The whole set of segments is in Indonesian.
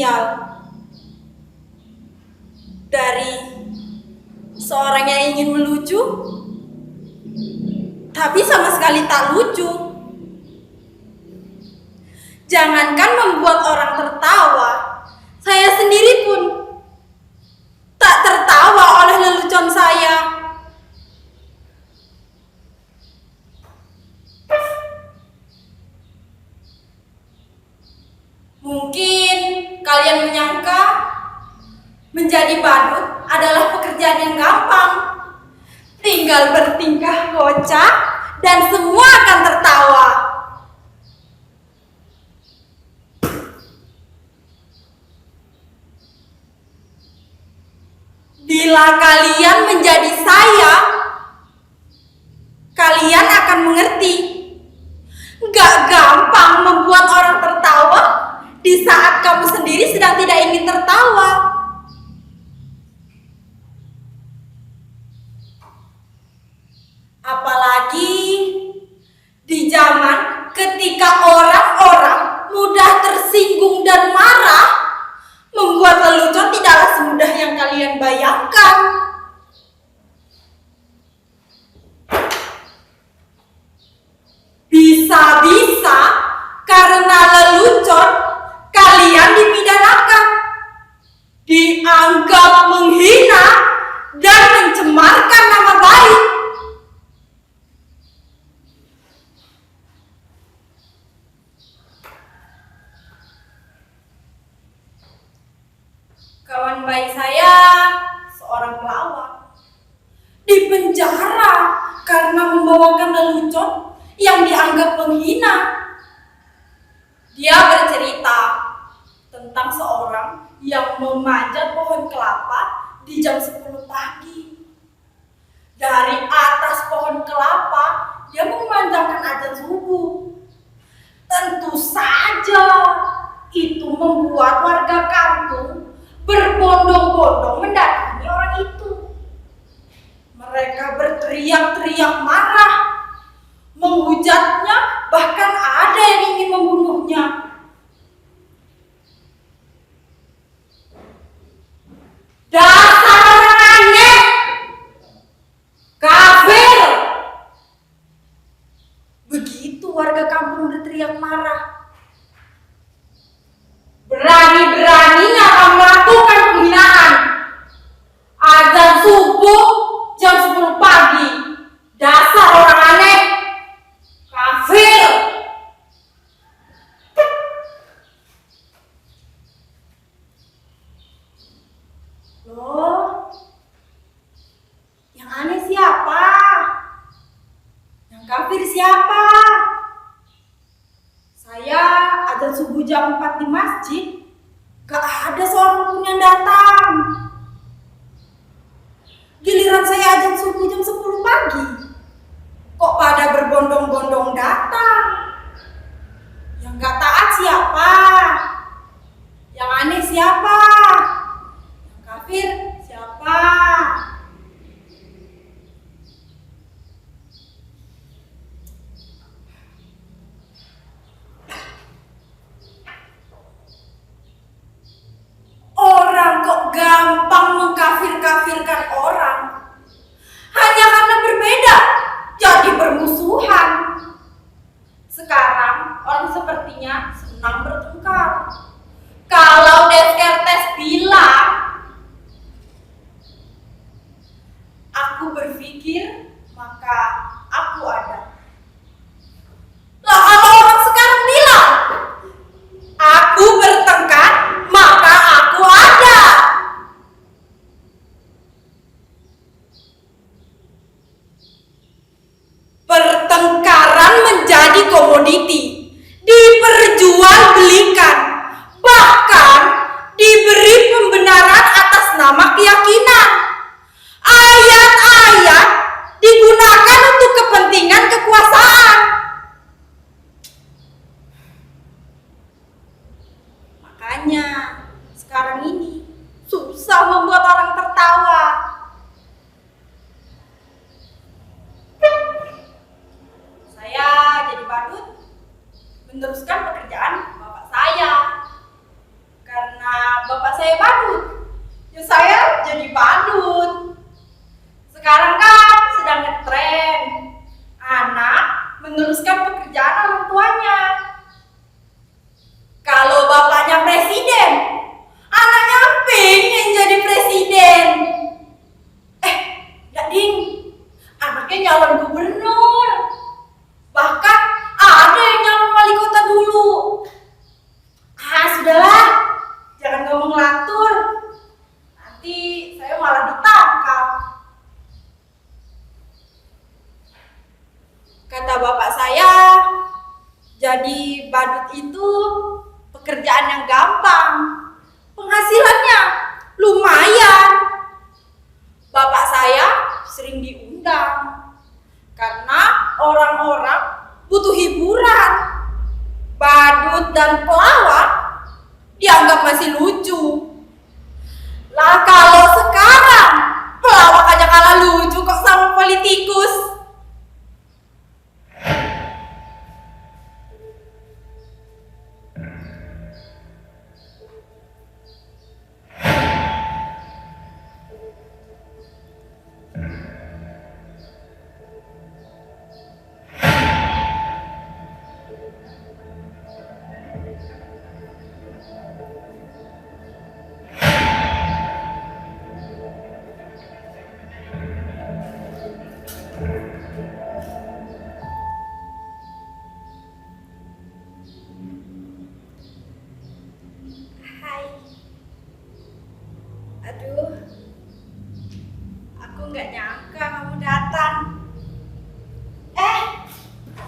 sial dari seorang yang ingin melucu tapi sama sekali tak lucu. Jangankan membuat orang tertawa, saya sendiri pun tak tertawa oleh lelucon saya. Mungkin kalian menyangka menjadi badut adalah pekerjaan yang gampang. Tinggal bertingkah kocak dan semua akan tertawa. Bila kalian menjadi saya, kalian akan mengerti. Gak gampang membuat orang tertawa di saat kamu sendiri sedang tidak ingin tertawa. Apalagi di zaman ketika orang-orang mudah tersinggung dan marah, membuat lelucon tidaklah semudah yang kalian bayangkan. Bisa-bisa karena lelucon kalian dipidanakan, dianggap menghina dan mencemarkan nama baik. Kawan baik saya, seorang pelawak, dipenjara karena membawakan lelucon yang dianggap menghina. Dia bercerita tentang seorang yang memanjat pohon kelapa di jam 10 pagi. Dari atas pohon kelapa, dia memanjangkan azan subuh. Tentu saja itu membuat warga kampung berbondong-bondong mendatangi orang itu. Mereka berteriak-teriak marah, menghujatnya, bahkan ada yang ingin membunuhnya. Dasar orang aneh, kafir! Begitu warga kampung berteriak marah. Berani-beraninya kamu melakukan penghinaan. Azan subuh jam 10 pagi. Dasar orang aneh, kafir. Loh, yang aneh siapa? Yang kafir siapa? Saya azan subuh jam 4 di masjid, gak ada seorang pun yang datang. Giliran saya azan subuh jam 10 pagi, kok pada berbondong-bondong datang. Yang gak taat siapa? Yang aneh siapa? Yang kafir siapa? Orang kok gampang mengkafir-kafirkan orang hanya karena berbeda jadi bermusuhan. Sekarang orang sepertinya senang bertengkar. Kalau Descartes bilang, aku berpikir maka aku ada. Lah kalau orang sekarang bilang, aku bertengkar maka aku ada. Pertengkaran menjadi komoditi, diperjualbelikan, bahkan diberi pembenaran atas nama keyakinan. Ayat-ayat digunakan untuk kepentingan kekuasaan. Makanya sekarang ini susah membuat orang tertawa. Saya jadi badut meneruskan pekerjaan bapak saya karena gampang. Penghasilannya lumayan. Bapak saya sering diundang karena orang-orang butuh hiburan. Badut dan pelawak dianggap masih lucu. Lah kalau sekarang pelawak aja kalah lucu kok sama politikus. Hai. Aduh, aku nggak nyangka kamu datang.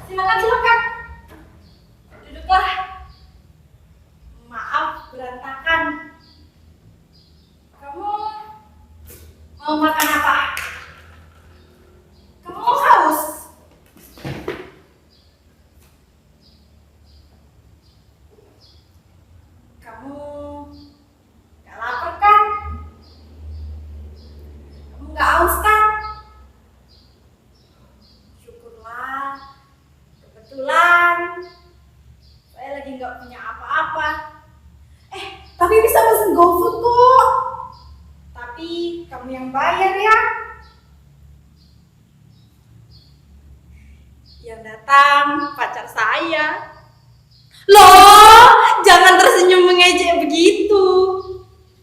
Silakan. Duduklah. Maaf, berantakan. Kamu mau makan apa? Kamu haus? Kamu nggak lapar kan? Kamu nggak haus kan? Syukurlah. Kebetulan saya lagi nggak punya apa-apa. Tapi bisa pesen GoFood kok. Tapi kamu yang bayar ya. Yang datang pacar saya. Loh, jangan tersenyum mengejek begitu.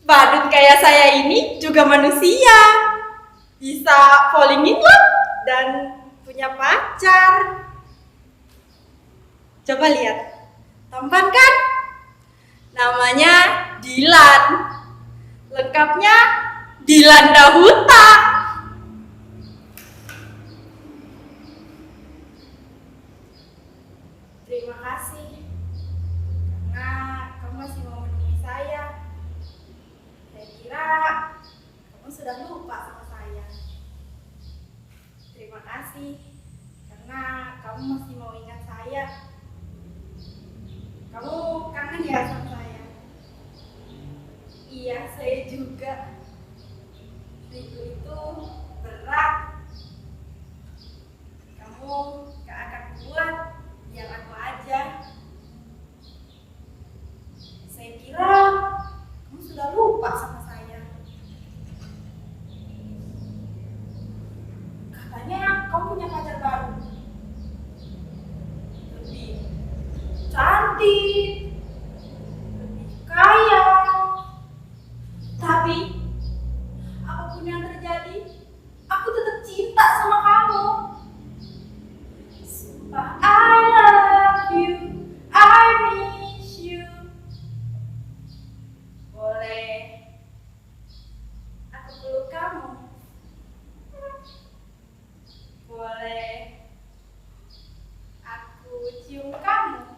Badut kayak saya ini juga manusia. Bisa falling in love dan punya pacar. Coba lihat, tampan kan? Namanya Dilan. Lengkapnya Dilan Dahuta. Terima kasih karena kamu masih mau menemui saya. Saya kira kamu sudah lupa sama saya. Terima kasih karena kamu masih mau ingat saya. Kamu kangen ya sama saya? Iya, saya juga. Rindu itu berat. Kamu gak akan kuat, biar aku aja. Saya kira kamu sudah lupa sama saya. Katanya kamu punya pacar baru. Lebih cantik, lebih kaya. Tapi apapun yang terjadi, aku tetap cinta sama kamu. Sumpah, I love you, I miss you. Boleh aku peluk kamu? Boleh aku cium kamu?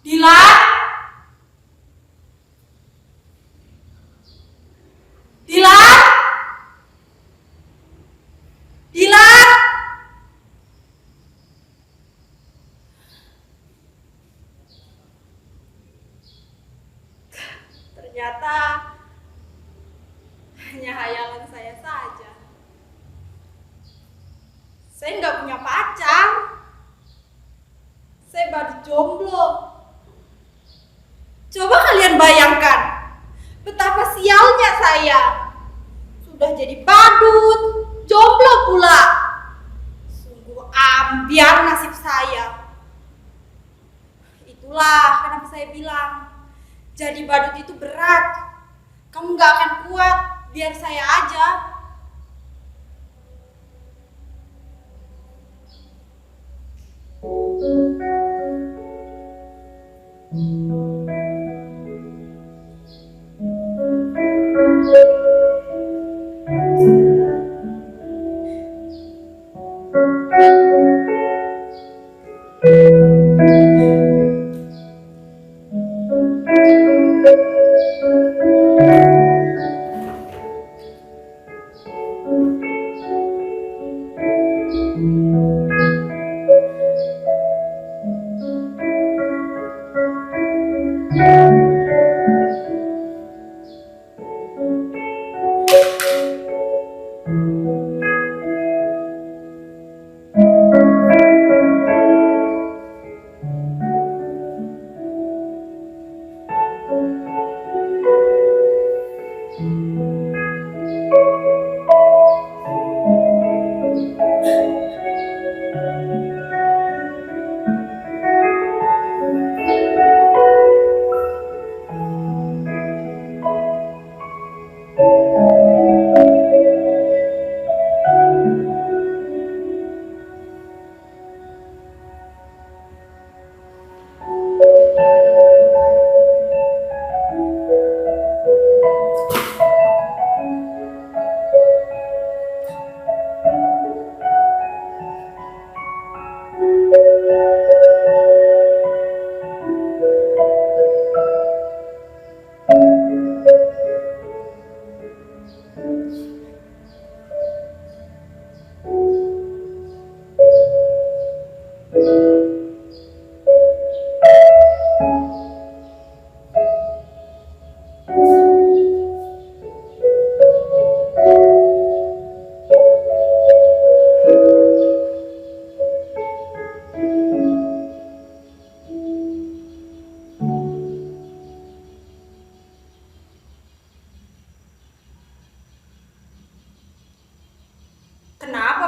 Dilan? Dilan? Dilan? Ternyata hanya hayalan saya saja. Saya nggak punya pacar. Saya baru jomblo. Coba kalian bayangkan betapa sialnya saya. Sudah jadi badut, jomblo pula. Sungguh ambiar nasib saya. Itulah kenapa saya bilang jadi badut itu berat. Kamu gak akan kuat, biar saya aja.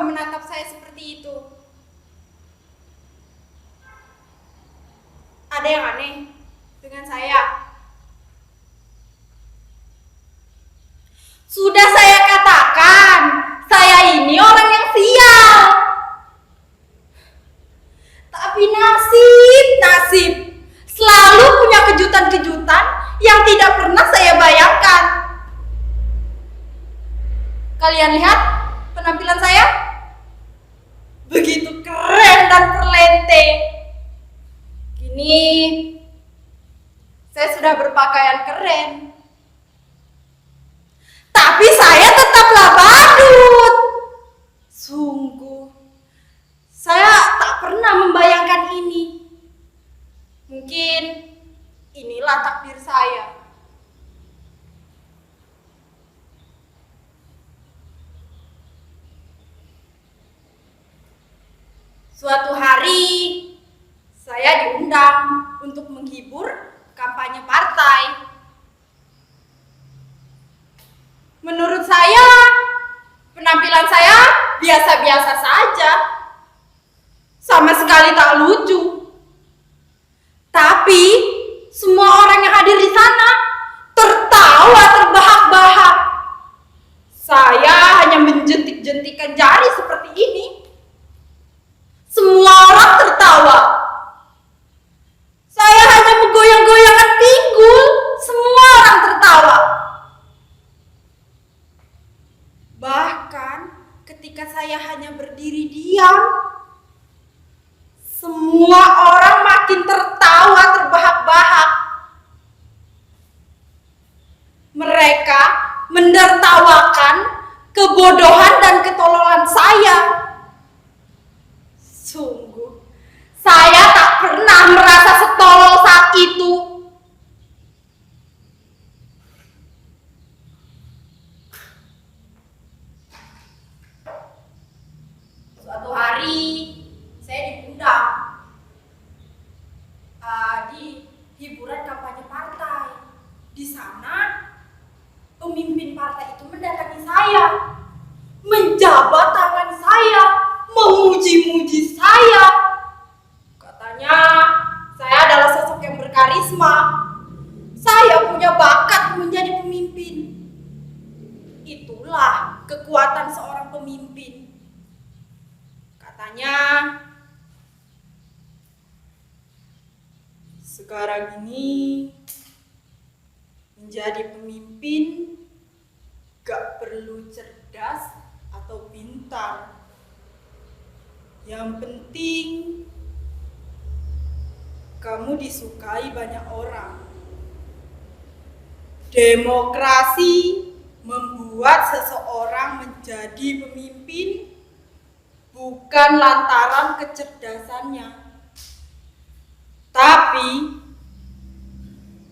menatap saya seperti itu? Ada yang aneh dengan saya? Sudah saya katakan, saya ini orang yang sial. Tapi nasib selalu punya kejutan-kejutan yang tidak pernah saya bayangkan. Kalian lihat penampilan saya? Begitu keren dan perlente. Kini saya sudah berpakaian keren. Tapi saya tetaplah badut. Sungguh, saya tak pernah membayangkan ini. Mungkin inilah takdir saya. Suatu hari saya diundang untuk menghibur kampanye partai. Menurut saya, penampilan saya biasa-biasa saja. Sama sekali tak lucu. Tapi semua orang yang hadir di sana tertawa terbahak-bahak. Saya hanya menjentik-jentikan jari seperti ini. Semua orang tertawa. Saya hanya menggoyang-goyangkan pinggul. Semua orang tertawa. Bahkan ketika saya hanya berdiri diam, semua orang makin tertawa terbahak-bahak. Mereka menertawakan kebodohan dan ketololan saya. Sungguh, saya tak pernah merasa setolol saat itu. Suatu hari, saya diundang di hiburan kampanye partai. Di sana, pemimpin partai itu mendatangi saya, menjabat tangan saya, memuji-muji saya. Katanya, saya adalah sosok yang berkarisma. Saya punya bakat menjadi pemimpin. Itulah kekuatan seorang pemimpin. Katanya, sekarang ini menjadi pemimpin gak perlu cerdas atau pintar. Yang penting kamu disukai banyak orang. Demokrasi membuat seseorang menjadi pemimpin bukan lantaran kecerdasannya, tapi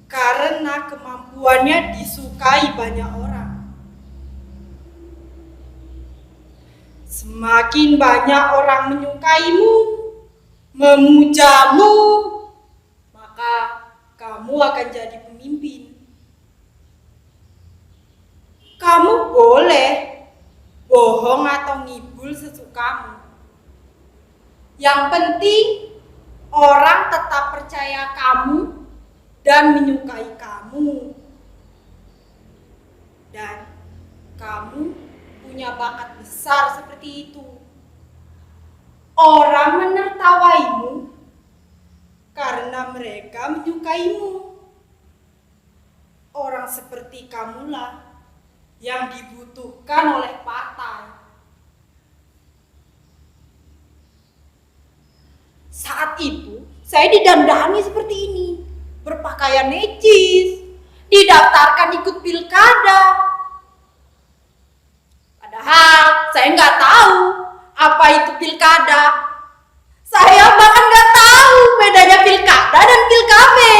karena kemampuannya disukai banyak orang. Semakin banyak orang menyukaimu, memujamu, maka kamu akan jadi pemimpin. Kamu boleh bohong atau ngibul sesukamu. Yang penting orang tetap percaya kamu dan menyukai kamu. Dan kamu punya bakat besar seperti itu. Orang menertawaimu karena mereka menyukaimu. Orang seperti kamulah yang dibutuhkan oleh partai. Saat itu, saya didandani seperti ini, berpakaian necis, didaftarkan ikut pilkada. Padahal saya nggak tahu apa itu pilkada. Saya bahkan nggak tahu bedanya pilkada dan pilkabe.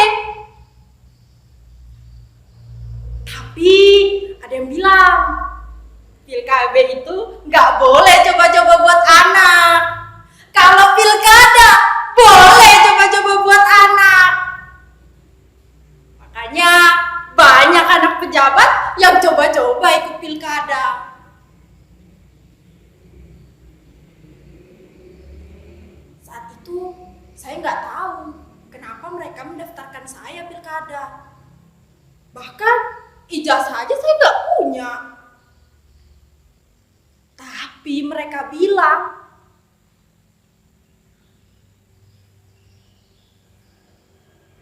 Tapi ada yang bilang pilkabe itu nggak boleh coba-coba buat anak. Kalau pilkada boleh coba-coba buat anak. Makanya banyak anak pejabat yang coba-coba ikut pilkada. pilkada. Bahkan ijazah aja saya nggak punya. Tapi mereka bilang,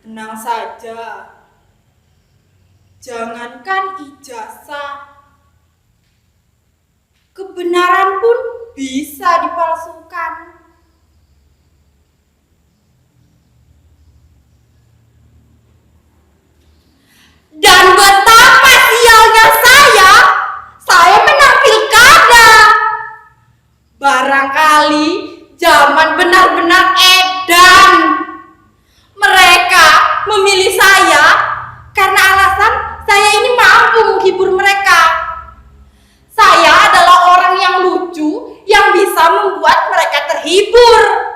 tenang saja, jangankan ijazah, kebenaran pun bisa dipalsukan. Dan betapa sialnya saya menang pilkada. Barangkali zaman benar-benar edan. Mereka memilih saya karena alasan saya ini mampu menghibur mereka. Saya adalah orang yang lucu yang bisa membuat mereka terhibur.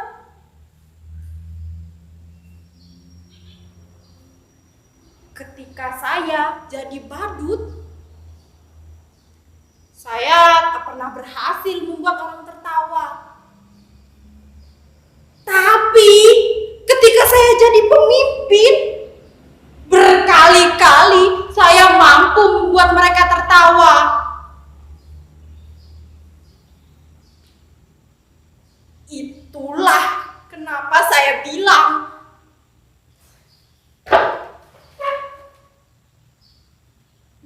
Ketika saya jadi badut, saya tak pernah berhasil membuat orang tertawa. Tapi ketika saya jadi pemimpin, berkali-kali saya mampu membuat mereka tertawa. Itulah kenapa saya bilang,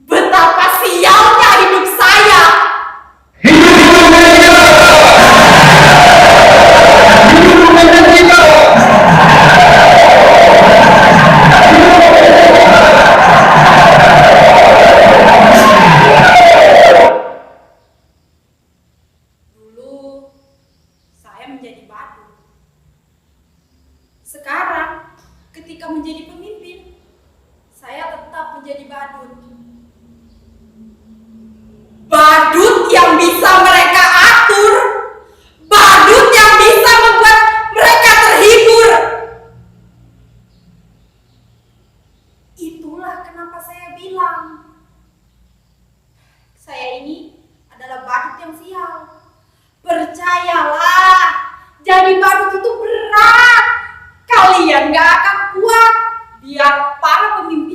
betapa sialnya hidup saya. Dulu saya menjadi badut. Sekarang ketika menjadi pemimpin, saya tetap menjadi badut. Badut yang bisa mereka atur, badut yang bisa membuat mereka terhibur. Itulah kenapa saya bilang, saya ini adalah badut yang sial. Percayalah, jadi badut itu berat. Kalian gak akan kuat. Biar para pemimpin